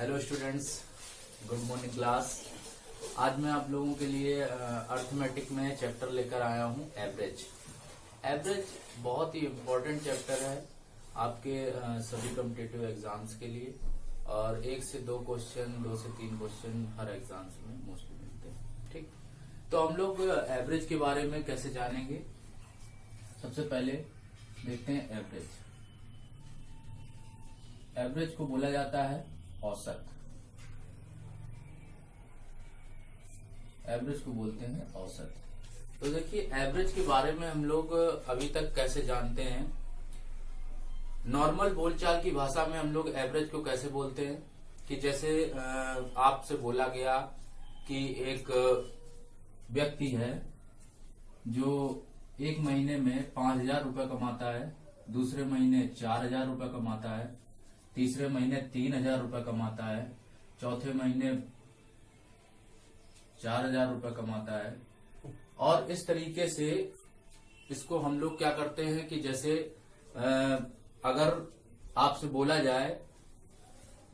Hello students, good morning class. आज मैं आप लोगों के लिए अर्थमेटिक में चैप्टर लेकर आया हूं एवरेज। एवरेज बहुत ही इम्पोर्टेंट चैप्टर है आपके सभी कॉम्पिटिटिव एग्जाम्स के लिए, और 1 से 2 क्वेश्चन, 2 से 3 क्वेश्चन हर एग्जाम्स में मोस्टली मिलते हैं। ठीक, तो हम लोग एवरेज के बारे में कैसे जानेंगे। सबसे पहले देखते हैं एवरेज। एवरेज को बोला जाता है औसत। एवरेज को बोलते हैं औसत। तो देखिए, एवरेज के बारे में हम लोग अभी तक कैसे जानते हैं। नॉर्मल बोलचाल की भाषा में हम लोग एवरेज को कैसे बोलते हैं कि जैसे आपसे बोला गया कि एक व्यक्ति है जो एक महीने में 5,000 रुपए कमाता है, दूसरे महीने 4,000 रुपए कमाता है, तीसरे महीने 3,000 रुपए कमाता है, चौथे महीने 4,000 रुपए कमाता है। और इस तरीके से इसको हम लोग क्या करते हैं कि जैसे अगर आपसे बोला जाए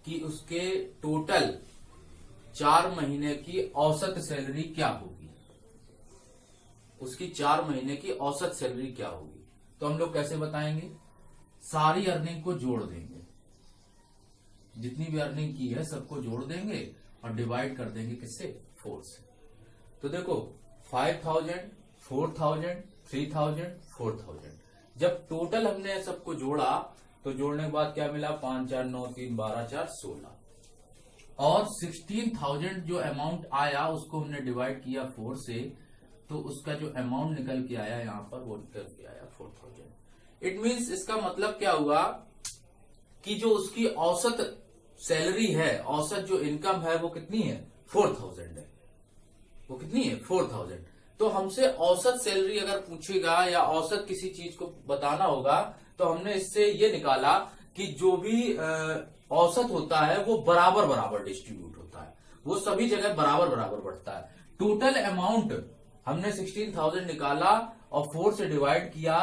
कि उसके टोटल 4 महीने की औसत सैलरी क्या होगी, उसकी 4 महीने की औसत सैलरी क्या होगी, तो हम लोग कैसे बताएंगे। सारी अर्निंग को जोड़ देंगे, जितनी भी अर्निंग की है सबको जोड़ देंगे और डिवाइड कर देंगे किससे, 4 से। तो देखो 5,000, 4,000, 3,000, 4,000, जब टोटल हमने सबको जोड़ा तो जोड़ने के बाद क्या मिला, 5, 4, 9, 3, 12, 4, 16, और 16,000 जो अमाउंट आया उसको हमने डिवाइड किया 4 से, तो उसका जो अमाउंट निकल के आया यहाँ पर वो निकल के आया 4,000। इट मीन्स इसका मतलब क्या हुआ कि जो उसकी औसत सैलरी है, औसत जो इनकम है वो कितनी है, 4,000 है। वो कितनी है, 4,000। तो हमसे औसत सैलरी अगर पूछेगा या औसत किसी चीज को बताना होगा तो हमने इससे ये निकाला कि जो भी औसत होता है वो बराबर बराबर डिस्ट्रीब्यूट होता है, वो सभी जगह बराबर बराबर बढ़ता है। टोटल अमाउंट हमने 16,000 निकाला और 4 से डिवाइड किया,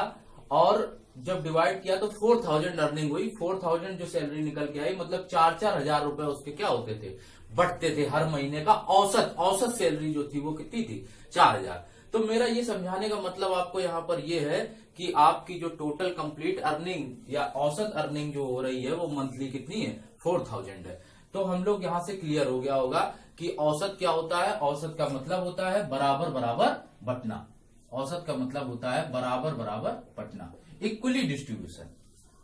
और जब डिवाइड किया तो 4,000 अर्निंग हुई। 4,000 जो सैलरी निकल के आई, मतलब 4-4 हजार रुपए उसके क्या होते थे, बढ़ते थे हर महीने का। औसत सैलरी जो थी वो कितनी थी, 4,000। तो मेरा ये समझाने का मतलब आपको यहाँ पर ये है कि आपकी जो टोटल कंप्लीट अर्निंग या औसत अर्निंग जो हो रही है वो मंथली कितनी है, 4,000 है। तो हम लोग यहाँ से क्लियर हो गया होगा कि औसत क्या होता है। औसत का मतलब होता है बराबर बराबर बंटना। औसत का मतलब होता है बराबर बराबर बंटना, इक्वली डिस्ट्रीब्यूशन।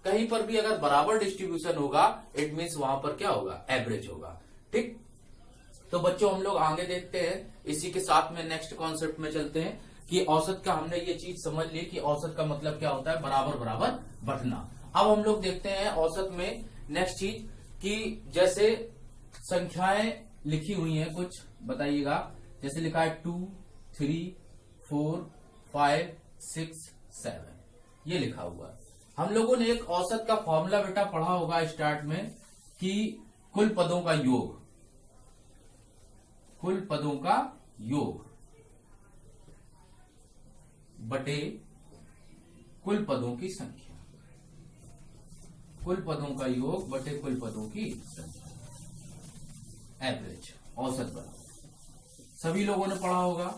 कहीं पर भी अगर बराबर डिस्ट्रीब्यूशन होगा इट मीन्स वहां पर क्या होगा, एवरेज होगा। ठीक, तो बच्चों हम लोग आगे देखते हैं। इसी के साथ में नेक्स्ट कॉन्सेप्ट में चलते हैं कि औसत का हमने ये चीज समझ ली कि औसत का मतलब क्या होता है, बराबर बराबर बंटना। अब हम लोग देखते हैं औसत में नेक्स्ट चीज कि जैसे संख्याएं लिखी हुई हैं कुछ, बताइएगा। जैसे लिखा है 2, 3, 4, 5, 6, 7, ये लिखा हुआ है। हम लोगों ने एक औसत का फॉर्मूला बेटा पढ़ा होगा स्टार्ट में कि कुल पदों का योग, कुल पदों का योग बटे कुल पदों की संख्या, कुल पदों का योग बटे कुल पदों की संख्या, एवरेज, औसत बराबर। सभी लोगों ने पढ़ा होगा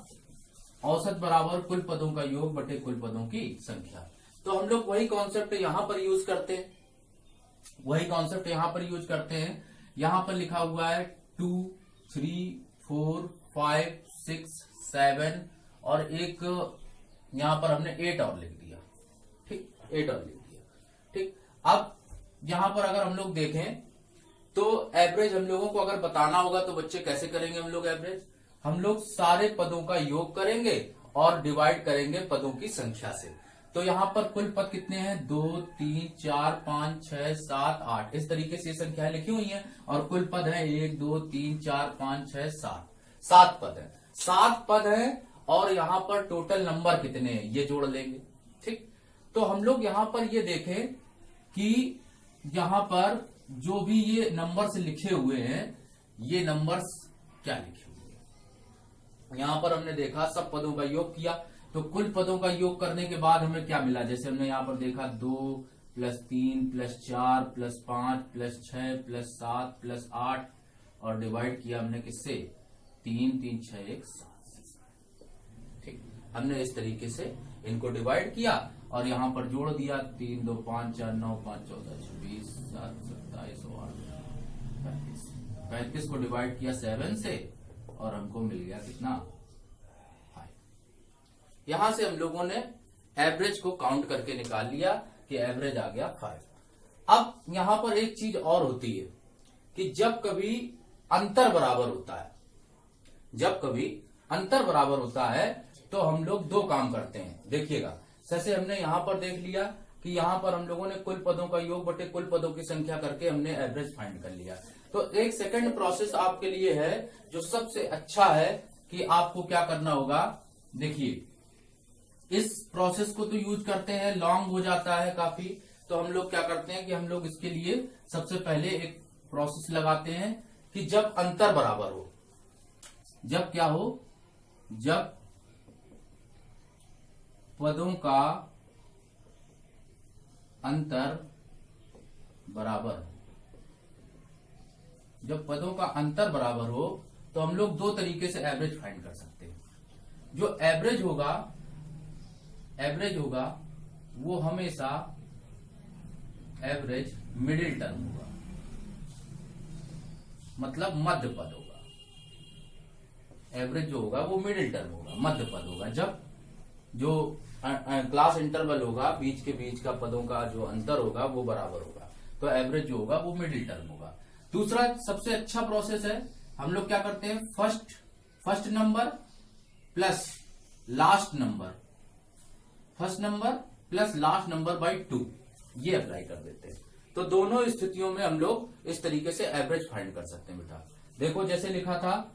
औसत बराबर कुल पदों का योग बटे कुल पदों की संख्या। तो हम लोग वही कॉन्सेप्ट यहां पर यूज करते हैं, वही कॉन्सेप्ट यहां पर यूज करते हैं। यहां पर लिखा हुआ है 2, 3, 4, 5, 6, 7, और एक यहां पर हमने 8 और लिख दिया। ठीक, 8 और लिख दिया। ठीक, अब यहां पर अगर हम लोग देखें तो एवरेज हम लोगों को अगर बताना होगा तो बच्चे कैसे करेंगे हम लोग एवरेज। हम लोग सारे पदों का योग करेंगे और डिवाइड करेंगे पदों की संख्या से। तो यहाँ पर कुल पद कितने हैं, 2, 3, 4, 5, 6, 7, 8, इस तरीके से संख्याएं लिखी हुई हैं। और कुल पद है 1, 2, 3, 4, 5, 6, 7, 7 पद है। 7 पद है और यहाँ पर टोटल नंबर कितने हैं ये जोड़ लेंगे। ठीक, तो हम लोग यहाँ पर ये देखें कि यहाँ पर जो भी ये नंबर्स लिखे हुए हैं, ये नंबर्स क्या लिखे हुए हैं। यहाँ पर हमने देखा सब पदों का योग किया, तो कुल पदों का योग करने के बाद हमें क्या मिला। जैसे हमने यहाँ पर देखा 2, +3 +4 +5 +6 +7 +8 और डिवाइड किया हमने किससे, 3 3 6 1 7। ठीक, हमने इस तरीके से इनको डिवाइड किया और यहां पर जोड़ दिया, 3 2 5 4 9 5 14 26 7 27 8 35 35 को डिवाइड किया 7 से और हमको मिल गया कितना, 5। यहां से हम लोगों ने एवरेज को काउंट करके निकाल लिया कि एवरेज आ गया 5। अब यहां पर एक चीज और होती है कि जब कभी अंतर बराबर होता है, जब कभी अंतर बराबर होता है तो हम लोग दो काम करते हैं। देखिएगा, जैसे हमने यहां पर देख लिया कि यहां पर हम लोगों ने कुल पदों का योग बटे कुल पदों की संख्या करके हमने एवरेज फाइंड कर लिया। तो एक सेकंड प्रोसेस आपके लिए है जो सबसे अच्छा है कि आपको क्या करना होगा। देखिए, इस प्रोसेस को तो यूज करते हैं, लॉन्ग हो जाता है काफी, तो हम लोग क्या करते हैं कि हम लोग इसके लिए सबसे पहले एक प्रोसेस लगाते हैं कि जब अंतर बराबर हो, जब क्या हो, जब पदों का अंतर बराबर हो, जब पदों का अंतर बराबर हो तो हम लोग दो तरीके से एवरेज फाइंड कर सकते हैं। जो एवरेज होगा वो हमेशा एवरेज मिडिल टर्म होगा, मतलब मध्य पद होगा। एवरेज जो होगा वो मिडिल टर्म होगा, मध्य पद होगा। जब जो क्लास इंटरवल होगा, बीच के बीच का पदों का जो अंतर होगा वो बराबर होगा, तो एवरेज जो होगा वो मिडिल टर्म होगा। दूसरा सबसे अच्छा प्रोसेस है, हम लोग क्या करते हैं, first number plus last number, first number plus last number by 2, ये अप्लाई कर देते हैं। तो दोनों स्थितियों में हम लोग इस तरीके से एवरेज फाइंड कर सकते हैं बेटा। देखो, जैसे लिखा था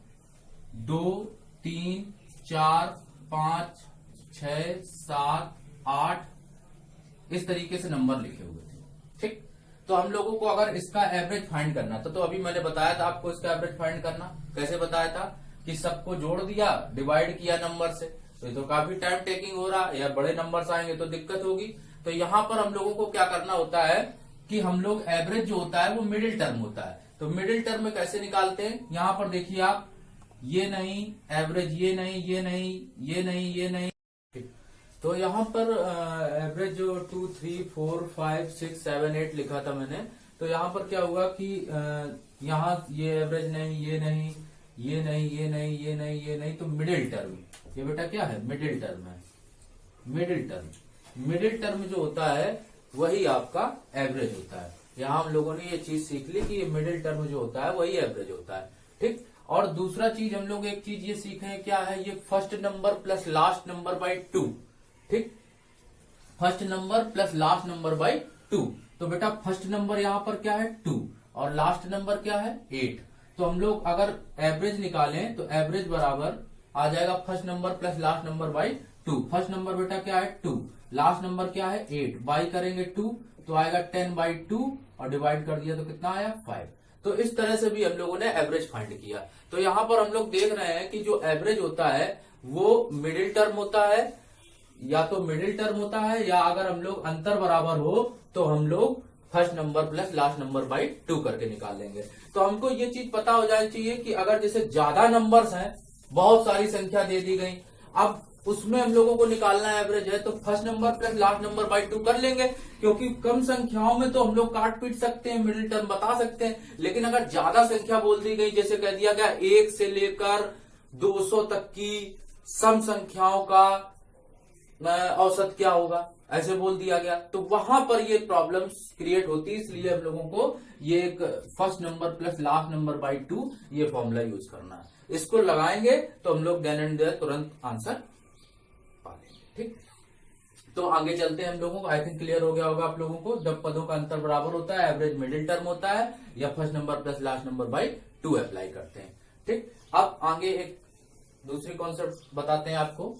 2 3 4 5 6 7 8, इस तरीके से नंबर लिखे हुए थे। ठीक, तो हम लोगों को अगर इसका एवरेज फाइंड करना था, तो अभी मैंने बताया था आपको इसका एवरेज फाइंड करना कैसे बताया था कि सबको जोड़ दिया, डिवाइड किया नंबर से। तो ये तो काफी टाइम टेकिंग हो रहा है, या बड़े नंबर्स आएंगे तो दिक्कत होगी। तो यहां पर हम लोगों को क्या करना होता है कि हम लोग एवरेज जो होता है वो मिडिल टर्म होता है। तो मिडिल टर्म में कैसे निकालते हैं, यहां पर देखिए आप, ये नहीं एवरेज, ये नहीं, ये नहीं, ये नहीं, ये नहीं। तो यहां पर एवरेज जो 2 3 4 5 6 7 8 लिखा था मैंने, तो यहां पर क्या हुआ कि यहां ये एवरेज नहीं, ये नहीं, ये नहीं, ये नहीं, ये नहीं, ये नहीं, तो मिडिल टर्म, ये बेटा क्या है, मिडिल टर्म है। मिडिल टर्म जो होता है वही आपका एवरेज होता है। यहां हम लोगों ने ये चीज सीख ली कि ये मिडिल टर्म जो होता है वही एवरेज होता है। ठीक, और दूसरा चीज हम लोग एक चीज ये सीखे हैं, क्या है, ये first number plus last number by 2। ठीक, first number plus last number by 2। तो बेटा फर्स्ट नंबर यहां पर क्या है, 2, और लास्ट नंबर क्या है, 8। तो हम लोग अगर एवरेज निकालें तो एवरेज बराबर आ जाएगा first number plus last number by 2। First number बेटा क्या है, 2, लास्ट नंबर क्या है, 8, बाई करेंगे 2 तो आएगा 10/2 और डिवाइड कर दिया तो कितना आया, 5। तो इस तरह से भी हम लोगों ने एवरेज फाइंड किया। तो यहां पर हम लोग देख रहे हैं कि जो एवरेज होता है वो मिडिल टर्म होता है, या तो मिडिल टर्म होता है, या अगर हम लोग अंतर बराबर हो तो हम लोग first number plus last number by 2 करके निकाल लेंगे। तो हमको ये चीज पता हो जानी चाहिए कि अगर जैसे ज्यादा नंबर्स हैं, बहुत सारी संख्या दे दी गई, अब उसमें हम लोगों को निकालना एवरेज है, तो first number plus last number by 2 कर लेंगे, क्योंकि कम संख्याओं में तो हम लोग काट पीट सकते हैं, मिडिल टर्म बता सकते हैं। लेकिन अगर ज्यादा संख्या बोल दी गई, जैसे कह दिया गया 1 से लेकर 200 तक की सम संख्याओं का औसत क्या होगा, ऐसे बोल दिया गया, तो वहां पर ये प्रॉब्लम्स क्रिएट होती है। इसलिए हम लोगों को ये एक first number plus last number by 2 ये फॉर्मूला यूज करना है। इसको लगाएंगे तो हम लोग देन एंड देयर तुरंत आंसर पा लेंगे। ठीक, तो आगे चलते हैं हम लोगों को। आई थिंक क्लियर हो गया होगा आप लोगों को, जब पदों का अंतर बराबर होता है एवरेज मिडिल टर्म होता है, या first number plus last number by 2 apply करते हैं। ठीक, अब आगे एक दूसरी कॉन्सेप्ट बताते हैं आपको।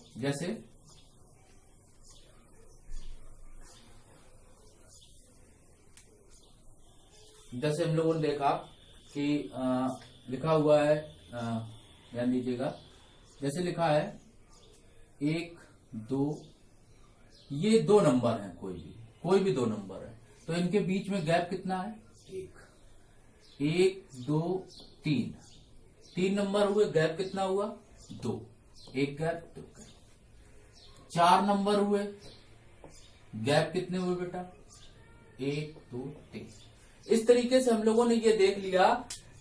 जैसे हम लोगों ने देखा कि लिखा हुआ है, ध्यान दीजिएगा, जैसे लिखा है 1 2, ये 2 नंबर हैं, कोई भी 2 नंबर है। तो इनके बीच में गैप कितना है? 1 2 3, 3 नंबर हुए, गैप कितना हुआ? 2, 1 गैप 2 गैप। 4 नंबर हुए, गैप कितने हुए बेटा? 1 2 3। इस तरीके से हम लोगों ने ये देख लिया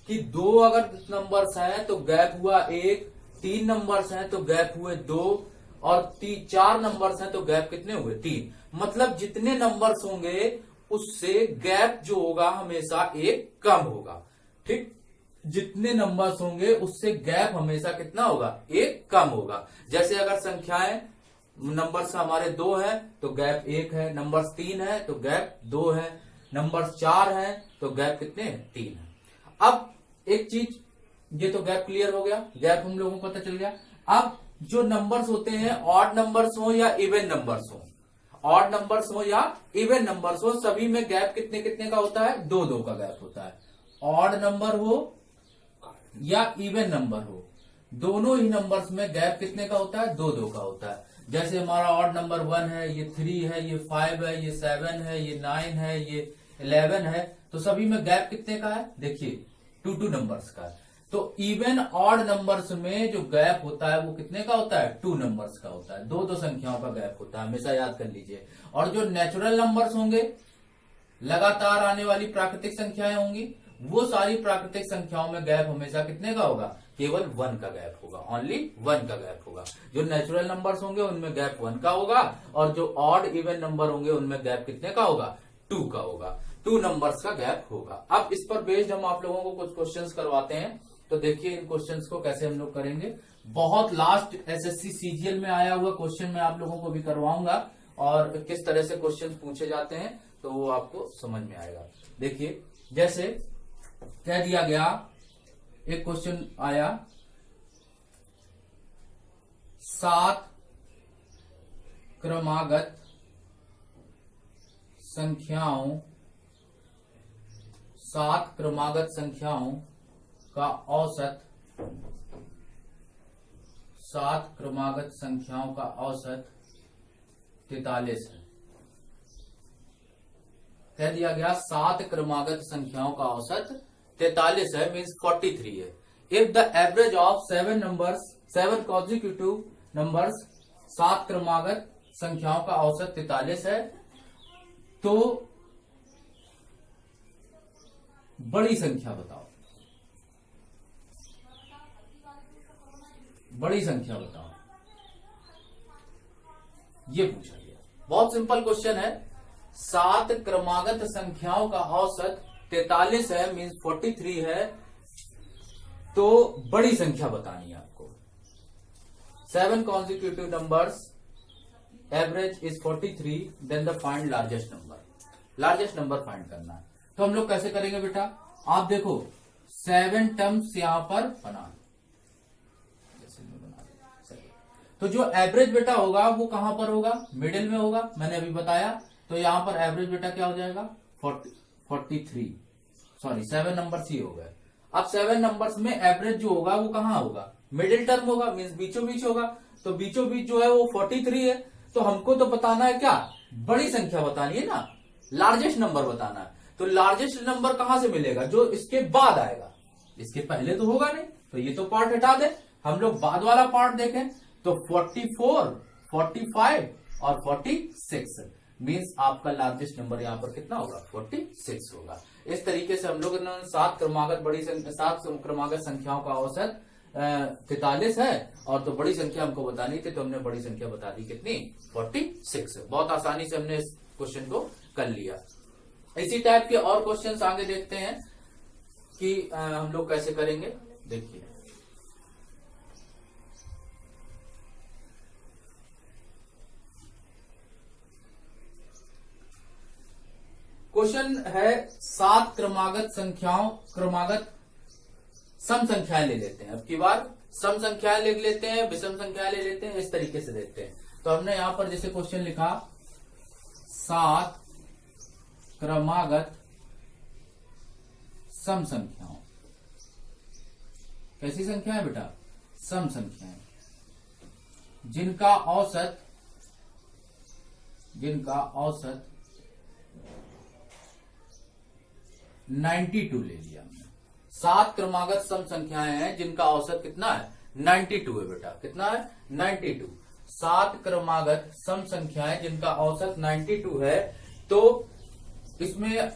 कि 2 अगर नंबर्स हैं तो गैप हुआ 1, 3 नंबर्स हैं तो गैप हुए 2, और 4 नंबर्स हैं तो गैप कितने हुए? 3। मतलब जितने नंबर्स होंगे उससे गैप जो होगा हमेशा 1 कम होगा। ठीक, जितने नंबर्स होंगे उससे गैप हमेशा कितना होगा? 1 कम होगा। जैसे अगर संख्याएं नंबर्स हमारे 2 है तो गैप 1 है, नंबर्स 3 है तो गैप 2 है, नंबर्स 4 है तो गैप कितने हैं? 3 है। अब एक चीज, ये तो गैप क्लियर हो गया, गैप हम लोगों को पता चल गया। अब जो नंबर्स होते हैं, ऑड नंबर्स हो या इवन नंबर्स हो, ऑड नंबर्स हो या इवन नंबर्स हो, सभी में गैप कितने कितने का होता है? 2 2 का गैप होता है। ऑड नंबर हो या इवन नंबर हो, दोनों ही नंबर्स में गैप कितने का होता है? 2 2 का होता है। जैसे हमारा ऑड नंबर 1 है, ये 3 है, ये 5 है, ये 7 है, ये 9 है, ये 11 है, तो सभी में गैप कितने का है? देखिए 2 2 नंबर्स का है। तो इवन ऑड नंबर्स में जो गैप होता है वो कितने का होता है? 2 नंबर्स का होता है। 2 2 संख्याओं का गैप होता है, हमेशा याद कर लीजिए। और जो नेचुरल नंबर्स होंगे, लगातार आने वाली प्राकृतिक संख्याएं होंगी, वो सारी प्राकृतिक संख्याओं में गैप हमेशा कितने का होगा? केवल 1 का गैप होगा, ओनली 1 का गैप होगा। जो नेचुरल नंबर्स होंगे उनमें गैप 1 का होगा, और जो ऑड इवन नंबर होंगे उनमें गैप कितने का होगा? 2 का होगा। 2 नंबर्स का गैप होगा। अब इस पर बेस्ड हम आप लोगों को कुछ क्वेश्चंस करवाते हैं, तो देखिए इन क्वेश्चंस को कैसे हम लोग करेंगे। बहुत लास्ट एसएससी सीजीएल में आया हुआ क्वेश्चन मैं आप लोगों को भी करवाऊंगा, और किस तरह से क्वेश्चन पूछे जाते हैं तो वो आपको समझ में आएगा। देखिए जैसे कह दिया गया, एक क्वेश्चन आया, 7 क्रमागत संख्याओं, 7 क्रमागत संख्याओं का औसत, 7 क्रमागत संख्याओं का औसत 43 है। कह दिया गया 7 क्रमागत संख्याओं का औसत 43 है, मीन्स 43 है। If the average of 7 numbers, 7 consecutive numbers, 7 क्रमागत संख्याओं का औसत 43 है, तो बड़ी संख्या बताओ, बड़ी संख्या बताओ, ये पूछा गया। बहुत सिंपल क्वेश्चन है। 7 क्रमागत संख्याओं का औसत 43 है, मीन्स 43 है, तो बड़ी संख्या बतानी है आपको। 7 consecutive numbers, average is 43, then the find largest number, largest number find करना है। तो हम लोग कैसे करेंगे बेटा? आप देखो 7 टर्म्स यहां पर बना, तो जो एवरेज बेटा होगा वो कहां पर होगा? मिडिल में होगा, मैंने अभी बताया। तो यहां पर एवरेज बेटा क्या हो जाएगा? 43, सॉरी 7 नंबर्स ही हो गए। अब 7 नंबर्स में एवरेज जो होगा वो कहां होगा? मिडिल टर्म होगा, मीन्स बीचों बीच होगा। तो बीचों बीच जो है वो 43 है। तो हमको तो बताना है क्या? बड़ी संख्या बतानी है ना, लार्जेस्ट नंबर बताना है। तो लार्जेस्ट नंबर कहां से मिलेगा? जो इसके बाद आएगा, इसके पहले तो होगा नहीं। तो ये तो पार्ट हटा दे, हम लोग बाद वाला पार्ट देखें। तो 44, 45 और 46, मीन्स आपका लार्जेस्ट नंबर यहां पर कितना होगा? 46 होगा। इस तरीके से हम लोग 7 क्रमागत बड़ी संख्या, 7 क्रमागत संख्याओं का औसत 43 है, और तो बड़ी संख्या हमको बतानी थी, तो हमने बड़ी संख्या बता दी कितनी? 46। बहुत आसानी से हमने इस क्वेश्चन को कर लिया। इसी टाइप के और क्वेश्चंस आगे देखते हैं कि हम लोग कैसे करेंगे। देखिए क्वेश्चन है 7 क्रमागत संख्याओं, क्रमागत सम संख्याएं ले लेते हैं। अब की बार सम संख्याएं ले लेते हैं, विषम संख्याएं ले लेते हैं, इस तरीके से देखते हैं। तो हमने यहां पर जैसे क्वेश्चन लिखा, 7 क्रमागत सम संख्याओं। कैसी संख्या है बेटा? सम संख्याएं, जिनका औसत 92 ले लिया हमने। 7 क्रमागत सम संख्याएं हैं जिनका औसत कितना है, 92 है बेटा। कितना है, 92। 7 क्रमागत सम संख्याएं जिनका औसत 92 है। तो इसमें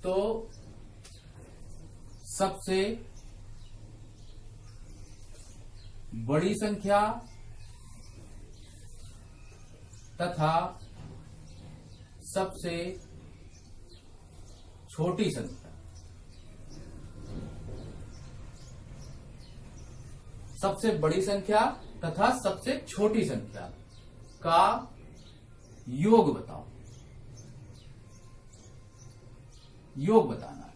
तो सबसे बड़ी संख्या तथा सबसे छोटी संख्या, सबसे बड़ी संख्या तथा सबसे छोटी संख्या का योग बताओ। योग बताना है,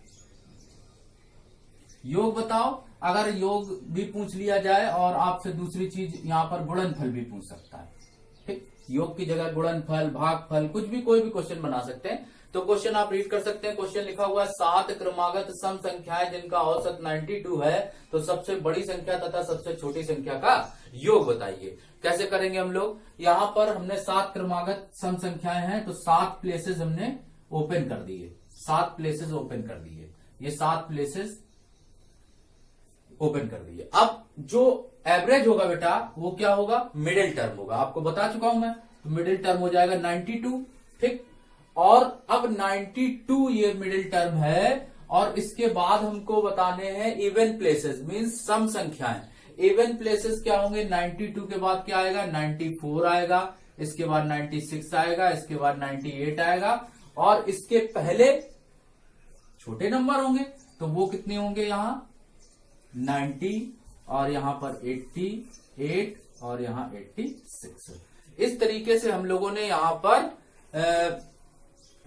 योग बताओ। अगर योग भी पूछ लिया जाए और आपसे दूसरी चीज यहां पर गुणनफल भी पूछ सकता है। ठीक, योग की जगह गुणनफल, भागफल, कुछ भी, कोई भी क्वेश्चन बना सकते हैं। तो क्वेश्चन आप रीड कर सकते हैं। क्वेश्चन लिखा हुआ है 7 क्रमागत सम संख्याएं जिनका औसत 92 है, तो सबसे बड़ी संख्या तथा सबसे छोटी संख्या का योग बताइए। कैसे करेंगे हम लोग, यहां पर हमने 7 क्रमागत सम संख्याएं हैं, तो 7 प्लेसेस हमने ओपन कर दिए। 7 प्लेसेस ओपन कर दिए, ये 7 प्लेसेस ओपन कर दिए। अब जो एवरेज होगा बेटा वो क्या होगा, मिडिल टर्म होगा। आपको बता चुका हूं मैं, तो मिडिल टर्म हो जाएगा 92। ठीक, और अब 92 ये मिडिल टर्म है, और इसके बाद हमको बताने हैं इवन प्लेसेस, मींस सम संख्याएं। इवन प्लेसेस क्या होंगे, 92 के बाद क्या आएगा, 94 आएगा, इसके बाद 96 आएगा, इसके बाद 98 आएगा, और इसके पहले छोटे नंबर होंगे, तो वो कितने होंगे, यहां 90, और यहां पर 88, और यहां 86। इस तरीके से हम लोगों ने यहां पर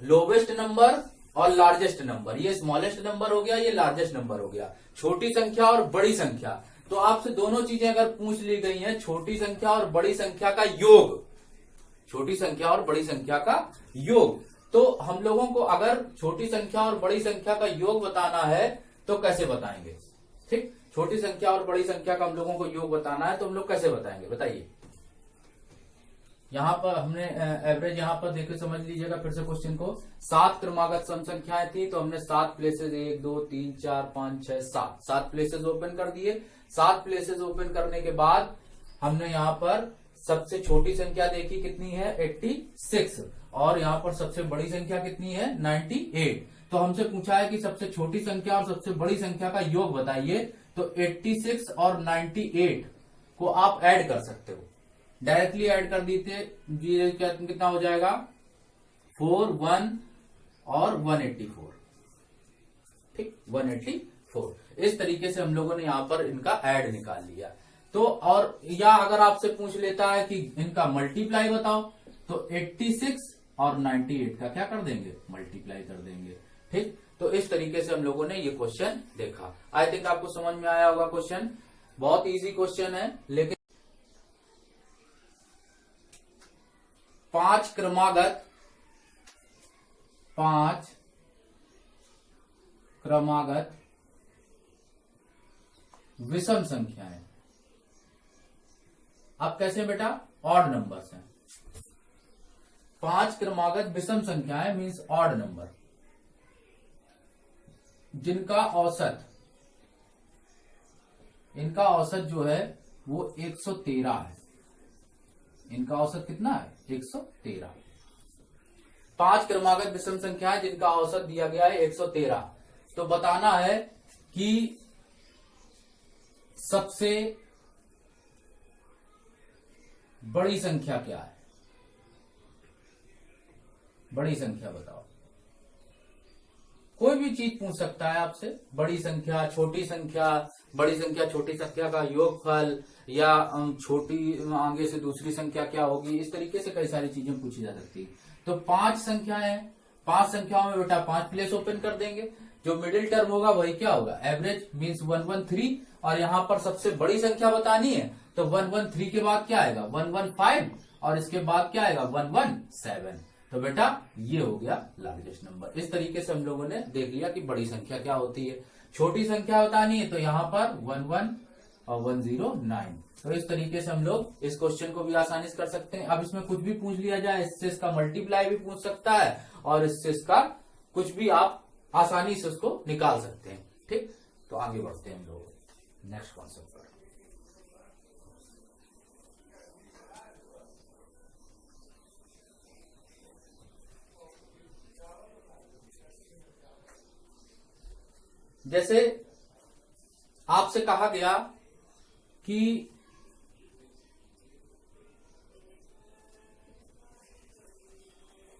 लोवेस्ट नंबर और लार्जेस्ट नंबर, ये स्मॉलेस्ट नंबर हो गया, ये लार्जेस्ट नंबर हो गया, छोटी संख्या और बड़ी संख्या। तो आपसे दोनों चीजें अगर पूछ ली गई हैं, छोटी संख्या और बड़ी संख्या का योग, छोटी संख्या और बड़ी संख्या का योग, तो हम लोगों को अगर छोटी संख्या और बड़ी संख्या का योग बताना है तो कैसे बताएंगे। ठीक, छोटी संख्या और बड़ी संख्या का हम लोगों को योग बताना है, तो हम लोग कैसे बताएंगे, बताइए। यहां पर हमने एवरेज यहां पर देखिए, समझ लीजिएगा फिर से क्वेश्चन को। 7 क्रमागत सम संख्याएं थी, तो हमने 7 प्लेसेस 1 2 3 4 5 6 7 प्लेसेस ओपन कर दिए। 7 प्लेसेस ओपन करने के बाद हमने यहां पर सबसे छोटी संख्या देखी, कितनी है, 86, और यहां पर सबसे बड़ी संख्या कितनी है, 98। तो हमसे पूछा है कि सबसे छोटी संख्या और सबसे बड़ी संख्या का योग बताइए। तो 86 और 98 को आप ऐड कर सकते हो, डायरेक्टली ऐड कर दीजिए, कितना हो जाएगा, 4 1 और 184। ठीक, 184। इस तरीके से हम लोगों ने यहां पर इनका ऐड निकाल लिया। तो और या अगर आपसे पूछ लेता है कि इनका मल्टीप्लाई बताओ, तो 86 और 98 का क्या कर देंगे, मल्टीप्लाई कर देंगे। ठीक, तो इस तरीके से हम लोगों ने ये क्वेश्चन देखा। आई थिंक आपको समझ में आया होगा। क्वेश्चन बहुत इजी क्वेश्चन है, लेकिन 5 क्रमागत विषम संख्याएं। अब कैसे बेटा, ऑड नंबर्स हैं। 5 क्रमागत विषम संख्याएं मींस ऑड नंबर, जिनका औसत, इनका औसत जो है वो 113 है। इनका औसत कितना है, 113। 5 क्रमागत विषम संख्याएं जिनका औसत दिया गया है 113। तो बताना है कि सबसे बड़ी संख्या क्या है, बड़ी संख्या बताओ। कोई भी चीज पूछ सकता है आपसे, बड़ी संख्या, छोटी संख्या, बड़ी संख्या छोटी संख्या का योगफल, या छोटी आगे से दूसरी संख्या क्या होगी, इस तरीके से कई सारी चीजें पूछी जा सकती है। तो 5 संख्याएं, 5 संख्याओं में बेटा 5 प्लेस ओपन कर देंगे। जो मिडिल टर्म होगा वही क्या होगा, एवरेज मींस 113, और यहां पर सबसे बड़ी संख्या बतानी है, तो 113 के बाद क्या आएगा, 115, और इसके बाद क्या आएगा, 117। तो बेटा ये हो गया लार्जेस्ट नंबर। इस तरीके से हम लोगों ने देख लिया कि बड़ी संख्या क्या होती है। छोटी संख्या बतानी है, तो यहां पर 11 और 109। तो इस तरीके से हम लोग इस क्वेश्चन को भी आसानी से कर सकते हैं। अब इसमें कुछ भी पूछ लिया जाए, इससे इसका मल्टीप्लाई भी पूछ सकता है और इससे इसका कुछ भी आप आसानी से उसको निकाल सकते हैं। ठीक, तो आगे बढ़ते हैं हम लोग नेक्स्ट कॉन्सेप्ट पर। जैसे आपसे कहा गया कि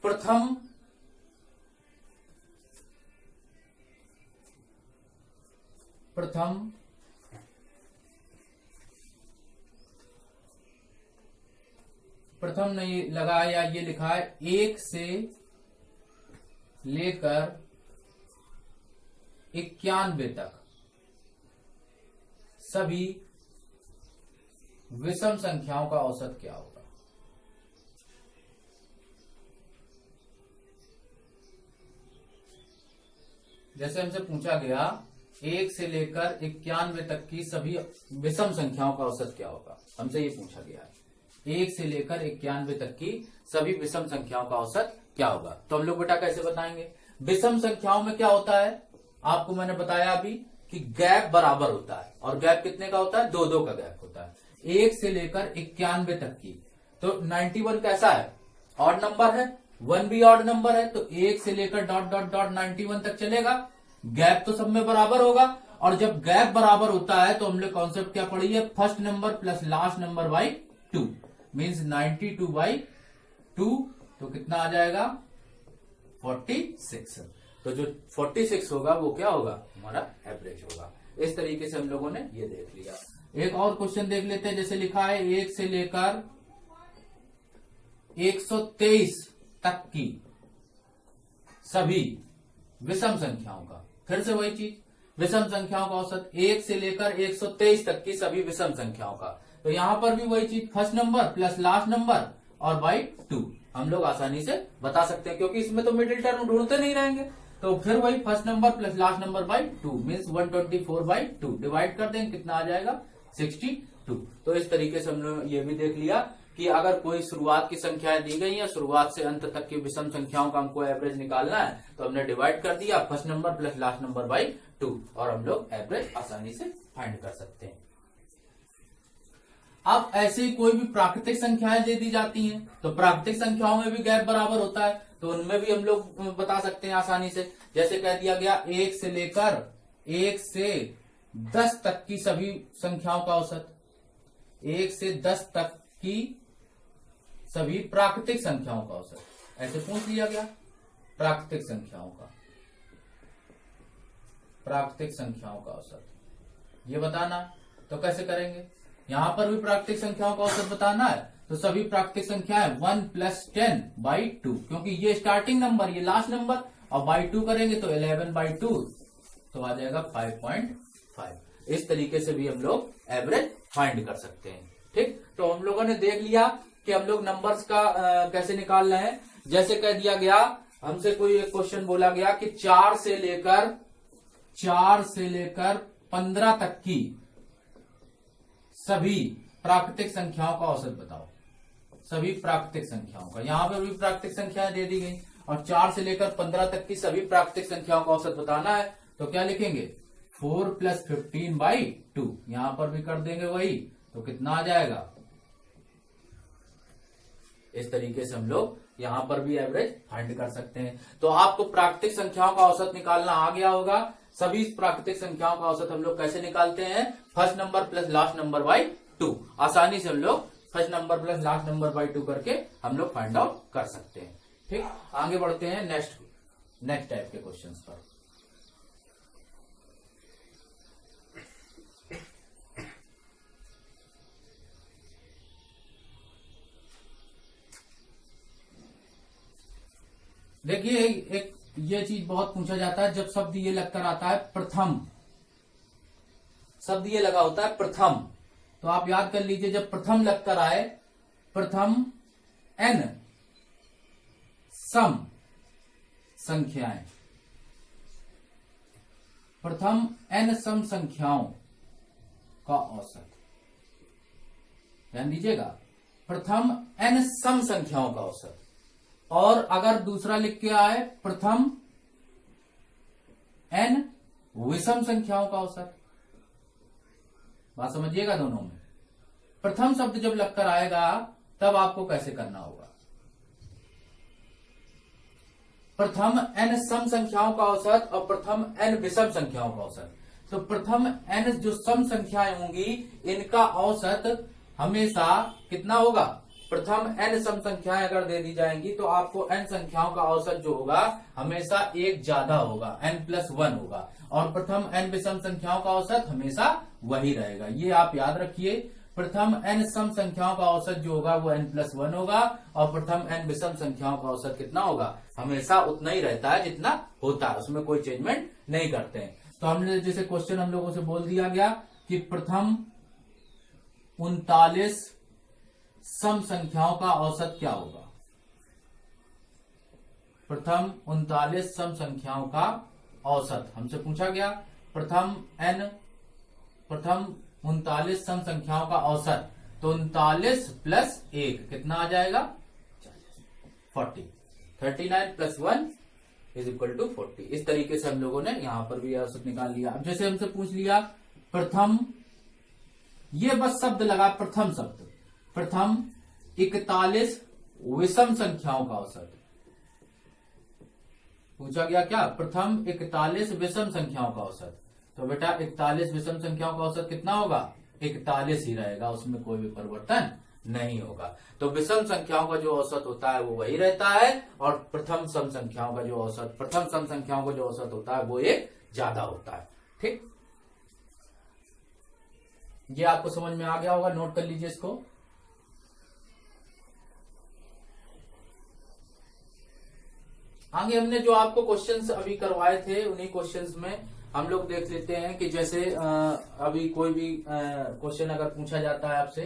प्रथम नहीं लगा, या ये लिखा है 1 से लेकर 91 तक सभी विषम संख्याओं का औसत क्या होगा। जैसे हमसे पूछा गया 1 से लेकर 91 तक की सभी विषम संख्याओं का औसत क्या होगा, हमसे ये पूछा गया है 1 से लेकर 91 तक की सभी विषम संख्याओं का औसत क्या होगा। तो हम लोग बेटा कैसे बताएंगे, विषम संख्याओं में क्या होता है, आपको मैंने बताया अभी कि गैप बराबर होता है, और गैप कितने का होता है, 2-2 का गैप होता है। 1 से लेकर 91 तक की, तो 91 कैसा है, ऑड नंबर है, 1 भी ऑड नंबर है, तो 1 से लेकर ... 91 तक चलेगा, गैप तो सब में बराबर होगा। और जब गैप बराबर होता है तो हमने कॉन्सेप्ट क्या पढ़ी है, first number plus last number by 2 means 92/2, तो कितना आ जाएगा 46। तो जो 46 होगा वो क्या होगा, हमारा एवरेज होगा। इस तरीके से हम लोगों ने ये देख लिया। एक और क्वेश्चन देख लेते हैं, जैसे लिखा है 1 से लेकर 123 तक की सभी विषम संख्याओं का, फिर से वही चीज, विषम संख्याओं का औसत 1 से लेकर 123 तक की सभी विषम संख्याओं का, तो यहां पर भी वही चीज, first number plus last number और बाई 2 हम लोग आसानी से बता सकते हैं, क्योंकि इसमें तो मिडिल टर्म ढूंढते नहीं रहेंगे। तो फिर वही first number plus last number by 2 means 124/2 divide कर देंगे, कितना आ जाएगा 62। तो इस तरीके से हमने ये भी देख लिया कि अगर कोई शुरुआत की संख्याएं दी गई है, शुरुआत से अंत तक की विषम संख्याओं का हमको एवरेज निकालना है, तो हमने डिवाइड कर दिया first number plus last number by 2 और हम लोग एवरेज आसानी से फाइंड कर सकते हैं। अब ऐसे ही कोई भी प्राकृतिक संख्याएं दे दी जाती हैं, तो प्राकृतिक संख्याओं में भी गैप बराबर होता है, तो उनमें भी हम लोग बता सकते हैं आसानी से। जैसे कह दिया गया 1 से लेकर 1 से 10 तक की सभी संख्याओं का औसत, 1 से 10 तक की सभी प्राकृतिक संख्याओं का औसत, ऐसे पूछ लिया गया प्राकृतिक संख्याओं का औसत ये बताना। तो कैसे करेंगे, यहां पर भी प्राकृतिक संख्याओं का औसत बताना है, तो सभी प्राकृतिक संख्याएं 1 + 10/2, क्योंकि ये स्टार्टिंग नंबर ये लास्ट नंबर, और बाई 2 करेंगे तो 11/2, तो आ जाएगा 5.5। इस तरीके से भी हम लोग एवरेज फाइंड कर सकते हैं। ठीक, तो हम लोगों ने देख लिया कि हम लोग नंबर्स का कैसे निकाल रहे हैं। जैसे कह दिया गया, हमसे कोई एक क्वेश्चन बोला गया कि 4 से लेकर 15 तक की सभी प्राकृतिक संख्याओं का औसत बताओ, सभी प्राकृतिक संख्याओं का, यहां पर भी प्राकृतिक संख्याएं दे दी गई, और 4 से लेकर 15 तक की सभी प्राकृतिक संख्याओं का औसत बताना है, तो क्या लिखेंगे 4 + 15/2, यहां पर भी कर देंगे वही, तो कितना आ जाएगा। इस तरीके से हम लोग यहां पर भी एवरेज फाइंड कर सकते हैं। तो आपको प्राकृतिक संख्याओं का औसत निकालना आ गया होगा। सभी प्राकृतिक संख्याओं का औसत हम लोग कैसे निकालते हैं, first number plus last number by 2, आसानी से हम लोग first number plus last number by 2 करके हम लोग फाइंड आउट कर सकते हैं। ठीक, आगे बढ़ते हैं नेक्स्ट टाइप के क्वेश्चंस पर। देखिए एक ये चीज बहुत पूछा जाता है, जब शब्द ये लगकर आता है प्रथम, शब्द ये लगा होता है प्रथम, तो आप याद कर लीजिए जब प्रथम लगकर आए, प्रथम n सम संख्याएं, प्रथम n सम संख्याओं का औसत, ध्यान दीजिएगा प्रथम n सम संख्याओं का औसत। और अगर दूसरा लिख के आए प्रथम n विषम संख्याओं का औसत। बात समझिएगा दोनों में। प्रथम शब्द जब लगकर आएगा तब आपको कैसे करना होगा। प्रथम n सम संख्याओं का औसत और प्रथम n विषम संख्याओं का औसत। तो प्रथम n जो सम संख्याएं होंगी इनका औसत हमेशा कितना होगा। प्रथम n सम संख्याएं अगर दे दी जाएंगी तो आपको n संख्याओं का औसत जो होगा हमेशा एक ज्यादा होगा, n+1 होगा, और प्रथम n विषम संख्याओं का औसत हमेशा वही रहेगा। ये आप याद रखिए, प्रथम n सम संख्याओं का औसत जो होगा वो n+1 होगा और प्रथम n विषम संख्याओं का औसत कितना होगा, हमेशा उतना ही रहता है जितना होता है, उसमें कोई चेंजमेंट नहीं करते हैं। तो हमने जैसे क्वेश्चन हम लोगों से बोल दिया गया कि प्रथम 39 सम संख्याओं का औसत क्या होगा। प्रथम 39 सम संख्याओं का औसत हमसे पूछा गया। प्रथम 39 सम संख्याओं का औसत, तो 39 प्लस 1 कितना आ जाएगा 40। 39 प्लस 1 इज इक्वल टू 40। इस तरीके से हम लोगों ने यहां पर भी औसत निकाल लिया। अब जैसे हमसे पूछ लिया प्रथम, ये बस शब्द लगा प्रथम शब्द, प्रथम 41 विषम संख्याओं का औसत पूछा गया। क्या प्रथम 41 विषम संख्याओं का औसत, तो बेटा 41 विषम संख्याओं का औसत कितना होगा 41 ही रहेगा, उसमें कोई भी परिवर्तन नहीं होगा। तो विषम संख्याओं का जो औसत होता है वो वही रहता है और प्रथम सम संख्याओं का जो औसत, प्रथम सम संख्याओं का जो औसत होता है वो एक ज्यादा होता है। ठीक, ये आपको समझ में आ गया होगा, नोट कर लीजिए इसको। आगे हमने जो आपको क्वेश्चंस अभी करवाए थे उन्हीं क्वेश्चंस में हम लोग देख लेते हैं कि जैसे अभी कोई भी क्वेश्चन अगर पूछा जाता है आपसे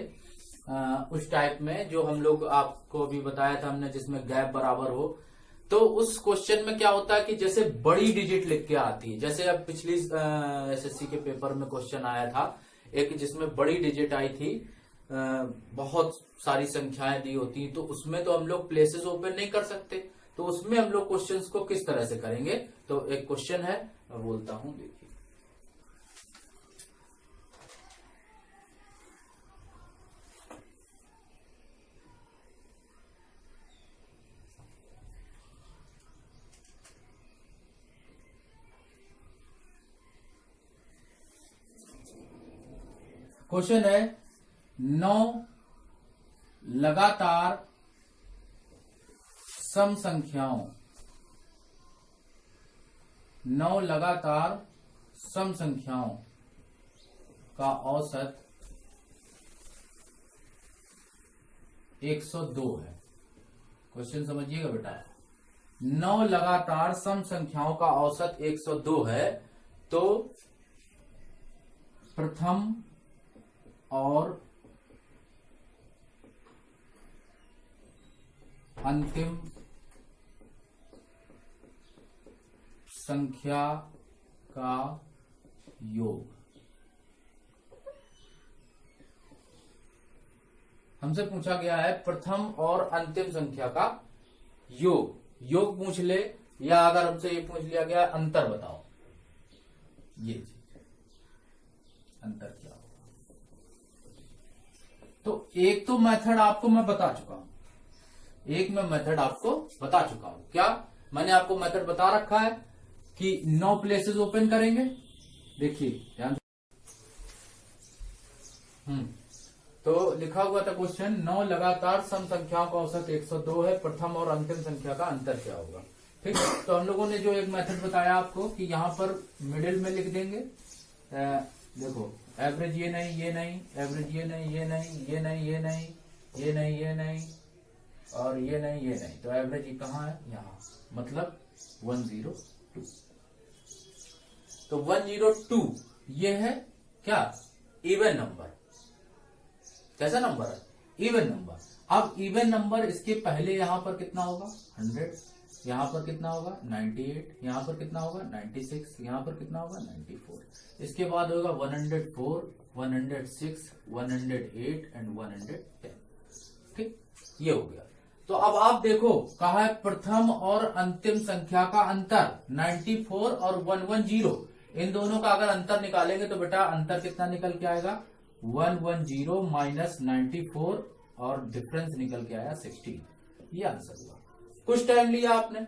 उस टाइप में जो हम लोग आपको अभी बताया था हमने, जिसमें गैप बराबर हो, तो उस क्वेश्चन में क्या होता है कि जैसे बड़ी डिजिट लिख के आती है। जैसे अब पिछली एसएससी के पेपर में क्वेश्चन आया था एक जिसमें बड़ी डिजिट आई थी, बहुत सारी संख्याएं दी होती, तो उसमें तो हम लोग प्लेसेस ओपन नहीं कर सकते, तो उसमें हम लोग क्वेश्चंस को किस तरह से करेंगे। तो एक क्वेश्चन है, मैं बोलता हूं, देखिए। क्वेश्चन है 9 लगातार सम संख्याओं, 9 लगातार सम संख्याओं का औसत 102 है। क्वेश्चन समझिएगा बेटा, 9 लगातार सम संख्याओं का औसत 102 है, तो प्रथम और अंतिम संख्या का योग। हमसे पूछा गया है प्रथम और अंतिम संख्या का योग। योग पूछ ले या अगर हमसे ये पूछ लिया गया अंतर बताओ, ये चीज अंतर क्या होगा। तो एक तो मेथड आपको मैं बता चुका हूं, एक मैं मेथड आपको बता चुका हूं। क्या मैंने आपको मेथड बता रखा है कि 9 प्लेसेस ओपन करेंगे। देखिए ध्यान, तो लिखा हुआ था क्वेश्चन 9 लगातार सम संख्याओं का औसत 102 है, प्रथम और अंतिम संख्या का अंतर क्या होगा। ठीक, तो हम लोगों ने जो एक मेथड बताया आपको कि यहां पर मिडिल में लिख देंगे, देखो एवरेज ये नहीं, ये नहीं, एवरेज ये नहीं, ये नहीं, ये नहीं, ये नहीं, ये नहीं, ये नहीं, और ये नहीं, ये नहीं, तो एवरेज कहाँ है, यहाँ, मतलब 102। तो 102 ये है क्या, इवन नंबर। कैसा नंबर है, इवन नंबर। अब इवन नंबर, इसके पहले यहां पर कितना होगा 100, यहां पर कितना होगा 98, यहां पर कितना होगा 96, यहां पर कितना होगा 94, इसके बाद होगा 104, 106, 108 एंड 110। ठीक, ये हो गया। तो अब आप देखो कहा है प्रथम और अंतिम संख्या का अंतर 94 और 110, इन दोनों का अगर अंतर निकालेंगे तो बेटा अंतर कितना निकल के आएगा 110 माइनस 94 और डिफरेंस निकल के आया 16। ये आंसर हुआ। कुछ टाइम लिया आपने।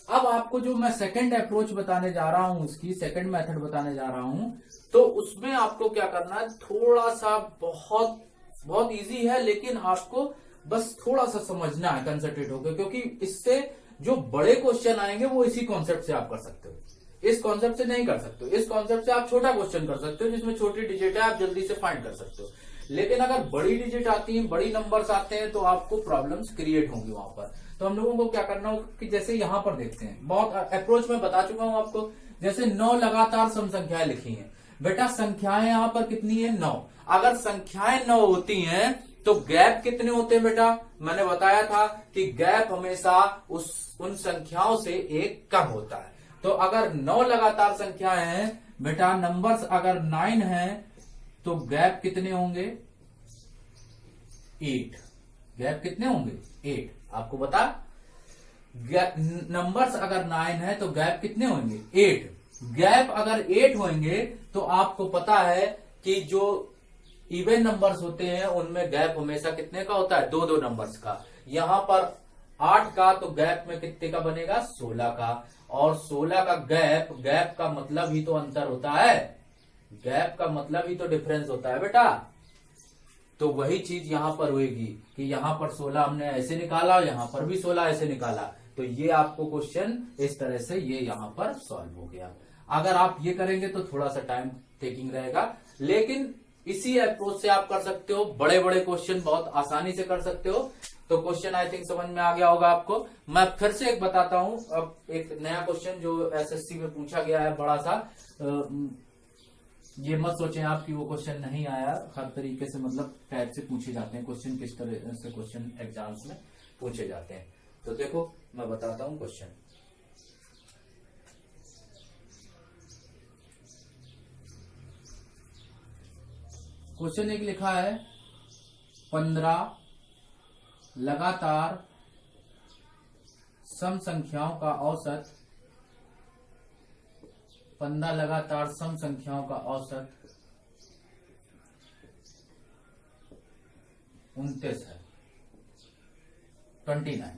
अब आपको जो मैं सेकंड अप्रोच बताने जा रहा हूं, उसकी सेकंड मेथड बताने जा रहा हूं, तो उसमें आपको क्या करना है, थोड़ा सा बहुत बहुत इजी है, लेकिन आपको बस थोड़ा सा समझना है कंसंट्रेट होकर, क्योंकि इससे जो बड़े क्वेश्चन आएंगे वो इसी कॉन्सेप्ट से आप कर सकते हो, इस कॉन्सेप्ट से नहीं कर सकते हो। इस कॉन्सेप्ट से आप छोटा क्वेश्चन कर सकते हो जिसमें छोटी डिजिट है, आप जल्दी से फाइंड कर सकते हो। लेकिन अगर बड़ी डिजिट आती है, बड़ी नंबर्स आते हैं, तो आपको प्रॉब्लम्स क्रिएट होंगी वहां पर। तो हम लोगों को क्या करना होगा कि जैसे यहां पर देखते हैं, बहुत अप्रोच में बता चुका हूं आपको। जैसे 9 लगातार सम संख्याएं लिखी हैं, बेटा संख्याएं यहां पर कितनी है 9। अगर संख्याएं 9 होती हैं तो गैप कितने होते हैं बेटा, मैंने बताया था कि गैप हमेशा उन संख्याओं से एक कम होता है। तो अगर 9 लगातार संख्याएं हैं बेटा, नंबर्स अगर 9 हैं तो गैप कितने होंगे 8। गैप कितने होंगे 8। आपको बता, नंबर्स अगर 9 है तो गैप कितने होंगे 8। गैप अगर 8 होंगे तो आपको पता है कि जो इवन नंबर्स होते हैं उनमें गैप हमेशा कितने का होता है 2-2 नंबर्स का। यहां पर 8 का तो गैप में कितने का बनेगा 16 का, और 16 का गैप का मतलब ही तो अंतर होता है, गैप का मतलब ही तो डिफरेंस होता है बेटा। तो वही चीज यहां पर होगी कि यहां पर 16 हमने ऐसे निकाला, यहां पर भी 16 ऐसे निकाला, तो ये आपको क्वेश्चन इस तरह से ये यहां पर सॉल्व हो गया। अगर आप ये करेंगे तो थोड़ा सा टाइम टेकिंग रहेगा, लेकिन इसी अप्रोच से आप कर सकते हो, बड़े बड़े क्वेश्चन बहुत आसानी से कर सकते हो। तो क्वेश्चन आई थिंक समझ में आ गया होगा आपको। मैं फिर से एक बताता हूं, अब एक नया क्वेश्चन जो एसएससी में पूछा गया है बड़ा सा, ये मत सोचें आप कि वो क्वेश्चन नहीं आया, हर तरीके से मतलब टाइप से पूछे जाते हैं क्वेश्चन, किस तरह से क्वेश्चन एग्जाम्स में पूछे जाते हैं। तो देखो मैं बताता हूं क्वेश्चन। क्वेश्चन एक लिखा है 15 लगातार सम संख्याओं का औसत, 15 लगातार सम संख्याओं का औसत 29 है, 29।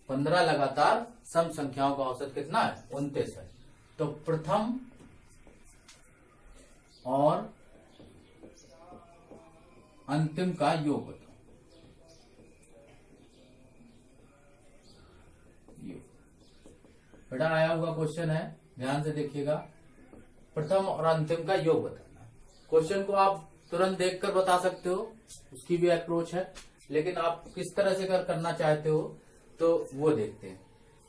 15 लगातार सम संख्याओं का औसत कितना है 29 है। तो प्रथम और अंतिम का योग बताओ। बेटा आया हुआ क्वेश्चन है, ध्यान से देखिएगा। प्रथम और अंतिम का योग बताना। क्वेश्चन को आप तुरंत देखकर बता सकते हो, उसकी भी अप्रोच है, लेकिन आप किस तरह से करना चाहते हो तो वो देखते हैं।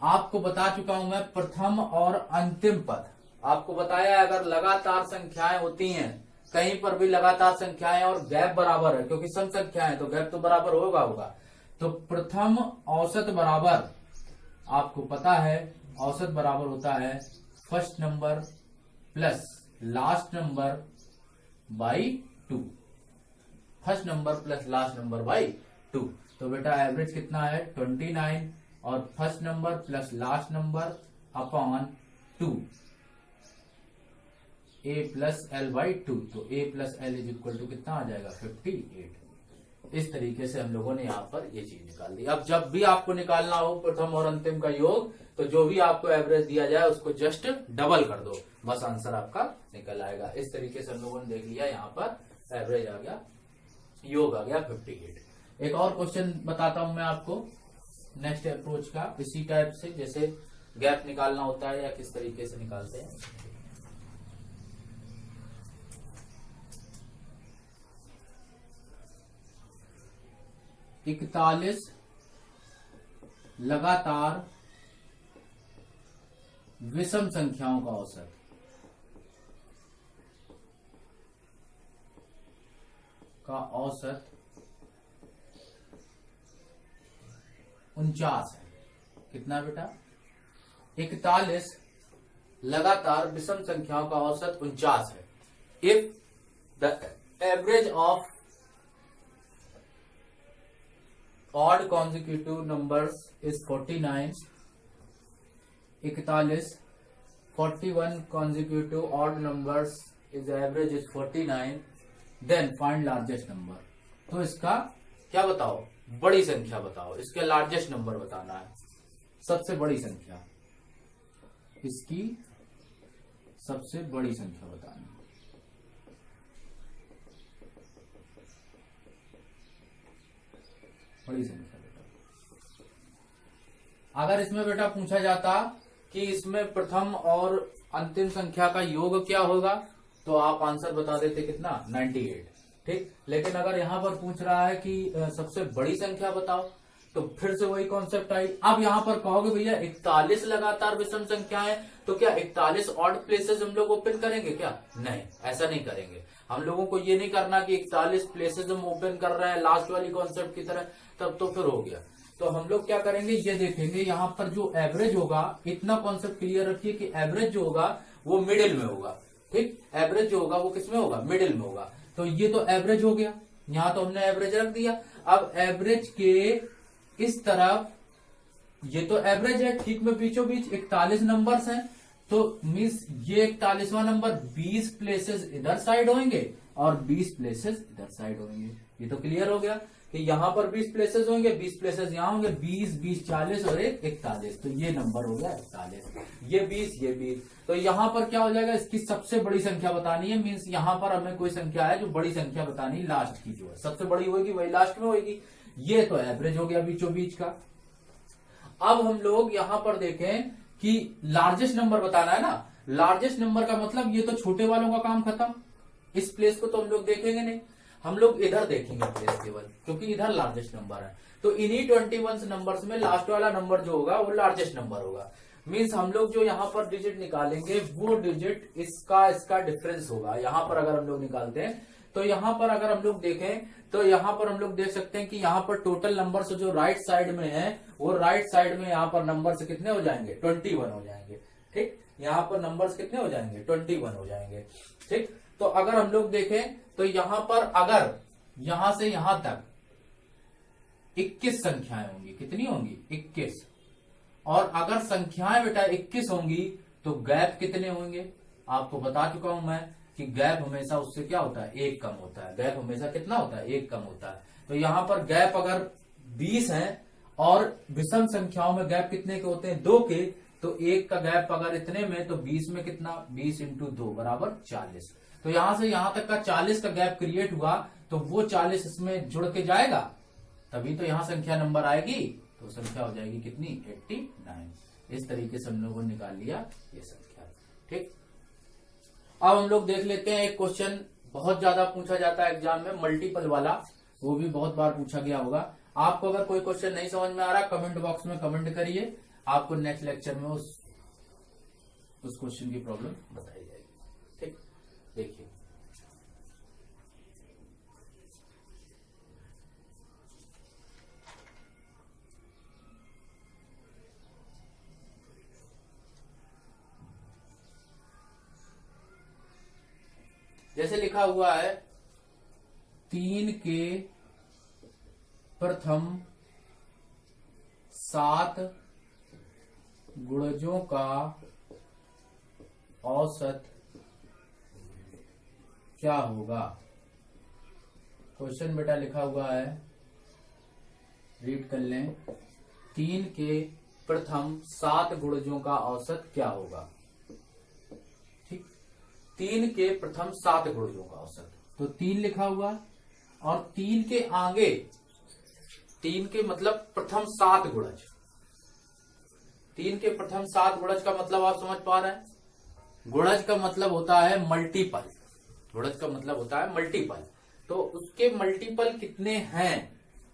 आपको बता चुका हूं मैं प्रथम और अंतिम पद। आपको बताया अगर लगातार संख्याएं होती हैं, कहीं पर भी लगातार संख्याएं और गैप बराबर है, क्योंकि सम संख्या है तो गैप तो बराबर होगा। तो प्रथम औसत बराबर, आपको पता है औसत बराबर होता है first number plus last number by 2। First number plus last number by 2। तो बेटा एवरेज कितना है 29, और first number plus last number upon 2, a plus L by 2। तो a plus L is equal to कितना आ जाएगा 58। इस तरीके से हम लोगों ने यहाँ पर ये चीज निकाल दी। अब जब भी आपको निकालना हो प्रथम और अंतिम का योग, तो जो भी आपको एवरेज दिया जाए उसको जस्ट डबल कर दो, बस आंसर आपका निकल आएगा। इस तरीके से हम लोगों ने देख लिया, यहाँ पर एवरेज आ गया, योग आ गया 58। एक और क्वेश्चन बताता हूं मैं आपको नेक्स्ट अप्रोच का, इसी टाइप से जैसे गैप निकालना होता है या किस तरीके से निकालते हैं। 41 लगातार विषम संख्याओं का औसत, औसत 49 है। कितना बेटा 41 लगातार विषम संख्याओं का औसत 49 है। If the average odd consecutive numbers is 49, 41, 41 consecutive odd numbers is average is 49, then find largest number। तो इसका क्या बताओ, बड़ी संख्या बताओ, इसके लार्जेस्ट नंबर बताना है, सबसे बड़ी संख्या, इसकी सबसे बड़ी संख्या बतानी है। बड़ी संख्या बेटा, अगर इसमें बेटा पूछा जाता कि इसमें प्रथम और अंतिम संख्या का योग क्या होगा, तो आप आंसर बता देते कितना, 98। ठीक, लेकिन अगर यहां पर पूछ रहा है कि सबसे बड़ी संख्या बताओ, तो फिर से वही कॉन्सेप्ट आई। अब यहां पर कहोगे भैया 41 लगातार विषम संख्याएं, तो क्या 41 ऑड प्लेसेस हम लोग ओपन करेंगे क्या? नहीं, ऐसा नहीं करेंगे। हम लोगों को ये नहीं करना कि 41 प्लेसेस हम ओपन कर रहे हैं लास्ट वाली कॉन्सेप्ट की तरह, तब तो फिर हो गया। तो हम लोग क्या करेंगे, ये देखेंगे यहाँ पर जो एवरेज होगा, इतना कॉन्सेप्ट क्लियर रखिए कि एवरेज जो होगा वो मिडिल में होगा। ठीक, एवरेज जो होगा वो किसमें होगा, मिडिल में होगा। तो ये तो एवरेज हो गया, यहाँ तो हमने एवरेज रख दिया। अब एवरेज के इस तरफ, ये तो एवरेज है, ठीक में बीचों बीच 41 नंबर्स हैं, तो मीन्स ये 41वां नंबर 20 प्लेसेस इधर साइड होंगे और 20 प्लेसेस इधर साइड होंगे। ये तो क्लियर हो गया कि यहाँ पर 20 प्लेसेस होंगे, 20 प्लेसेस यहाँ होंगे, 20, 20, 40 और 41, तो ये नंबर हो गया 41, ये 20, ये 20। तो यहाँ पर क्या हो जाएगा, इसकी सबसे बड़ी संख्या बतानी है, मीन्स यहाँ पर हमें कोई संख्या है जो बड़ी संख्या बतानी, लास्ट की जो है सबसे बड़ी होगी वही लास्ट में होगी। ये तो एवरेज हो गया बीचों बीच का। अब हम लोग यहाँ पर देखें कि लार्जेस्ट नंबर बताना है ना, लार्जेस्ट नंबर का मतलब ये तो छोटे वालों का काम खत्म, इस प्लेस को तो हम लोग देखेंगे नहीं, हम लोग इधर देखेंगे प्लेस केवल, क्योंकि इधर लार्जेस्ट नंबर है। तो इन्हीं 21 नंबर्स में लास्ट वाला नंबर जो होगा वो लार्जेस्ट नंबर होगा। मीन्स हम लोग जो यहाँ पर डिजिट निकालेंगे वो डिजिट इसका डिफरेंस होगा। यहाँ पर अगर हम लोग निकालते हैं तो यहाँ पर अगर हम लोग देखें तो यहाँ पर हम लोग देख सकते हैं कि यहाँ पर टोटल नंबर्स जो राइट साइड में है, वो राइट साइड में यहाँ पर नंबर्स कितने हो जाएंगे, 21 हो जाएंगे। ठीक, यहाँ पर नंबर्स कितने हो जाएंगे, 21 हो जाएंगे। ठीक, तो अगर हम लोग देखें तो यहाँ पर अगर यहां से यहां तक 21 संख्याएं होंगी, कितनी होंगी, 21, और अगर संख्याएं बेटा 21 होंगी तो गैप कितने होंगे, आपको बता चुका हूं मैं कि गैप हमेशा उससे क्या होता है, 1 कम होता है। गैप हमेशा कितना होता है, 1 कम होता है। तो यहाँ पर गैप अगर 20 है और विषम संख्याओं में गैप कितने के होते हैं, 2 के, तो 1 का गैप अगर इतने में, तो 20 में कितना, 20 × 2 बराबर 40। तो यहां से यहां तक का 40 का गैप क्रिएट हुआ, तो वो 40 इसमें जुड़ के जाएगा, तभी तो यहां संख्या नंबर आएगी, तो संख्या हो जाएगी कितनी, 89। इस तरीके से हम लोगों ने निकाल लिया ये संख्या। ठीक, अब हम लोग देख लेते हैं एक क्वेश्चन बहुत ज्यादा पूछा जाता है एग्जाम में, मल्टीपल वाला, वो भी बहुत बार पूछा गया होगा। आपको अगर कोई क्वेश्चन नहीं समझ में आ रहा, कमेंट बॉक्स में कमेंट करिए, आपको नेक्स्ट लेक्चर में उस क्वेश्चन की प्रॉब्लम बताई जाएगी। ठीक, देखिए जैसे लिखा हुआ है, 3 के प्रथम 7 गुणजों का औसत क्या होगा। क्वेश्चन बेटा लिखा हुआ है, रीड कर लें, 3 के प्रथम 7 गुणजों का औसत क्या होगा। 3 के प्रथम 7 गुणजों का औसत, तो 3 लिखा हुआ, और 3 के आगे, 3 के मतलब प्रथम 7 गुणज, 3 के प्रथम 7 गुणज का मतलब आप समझ पा रहे हैं, गुणज का मतलब होता है मल्टीपल, गुणज का मतलब होता है मल्टीपल। तो उसके मल्टीपल कितने हैं,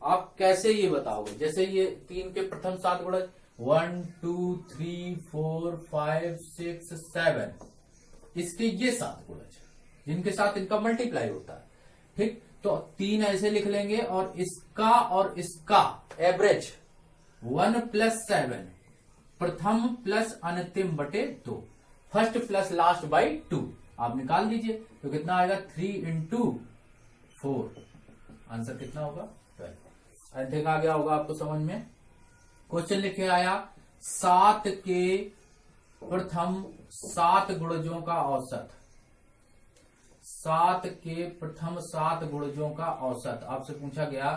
आप कैसे ये बताओगे। जैसे ये 3 के प्रथम 7 गुणज, 1 2 3 4 5 6 7, इसके ये 7 गुणज जिनके साथ इनका मल्टीप्लाई होता है। ठीक, तो 3 ऐसे लिख लेंगे, और इसका एवरेज 1 + 7, प्रथम प्लस अंतिम बटे 2, फर्स्ट प्लस लास्ट बाई 2, आप निकाल दीजिए, तो कितना आएगा, 3 × 4, आंसर कितना होगा, 12। देखा गया होगा आपको समझ में। क्वेश्चन लिखे आया 7 के प्रथम 7 गुणजों का औसत, 7 के प्रथम 7 गुणजों का औसत आपसे पूछा गया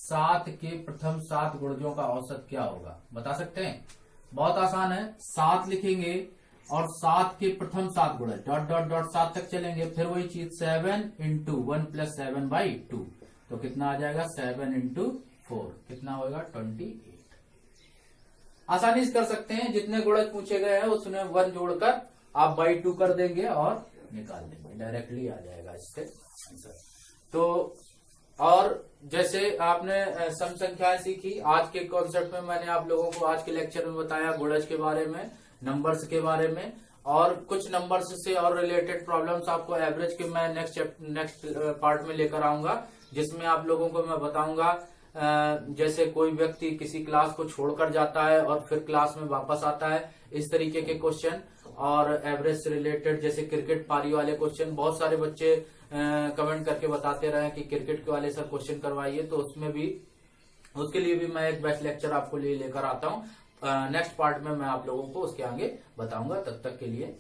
7 के प्रथम 7 गुणजों का औसत क्या होगा, बता सकते हैं? बहुत आसान है, 7 लिखेंगे और 7 के प्रथम 7 गुणज डॉट डॉट डॉट 7 तक चलेंगे, फिर वही चीज 7 इंटू 1 प्लस 7/2, तो कितना आ जाएगा 7 इंटू 4, कितना होगा 28। आसानी से कर सकते हैं, जितने गुणज पूछे गए हैं उसमें 1 जोड़कर आप बाई 2 कर देंगे और निकाल देंगे, डायरेक्टली आ जाएगा इससे आंसर। तो और जैसे आपने सम संख्याएं सीखी, आज के कॉन्सेप्ट में मैंने आप लोगों को आज के लेक्चर में बताया गुणज के बारे में, नंबर्स के बारे में, और कुछ नंबर्स से और रिलेटेड प्रॉब्लम्स आपको एवरेज के मैं नेक्स्ट पार्ट में लेकर आऊंगा, जिसमें आप लोगों को मैं बताऊंगा जैसे कोई व्यक्ति किसी क्लास को छोड़कर जाता है और फिर क्लास में वापस आता है, इस तरीके के क्वेश्चन, और एवरेज से रिलेटेड जैसे क्रिकेट पारी वाले क्वेश्चन। बहुत सारे बच्चे कमेंट करके बताते रहे कि क्रिकेट के वाले सर क्वेश्चन करवाइए, तो उसमें भी उसके लिए भी मैं एक बेस्ट लेक्चर आपको लिए लेकर आता हूँ। नेक्स्ट पार्ट में मैं आप लोगों को उसके आगे बताऊंगा। तब तक के लिए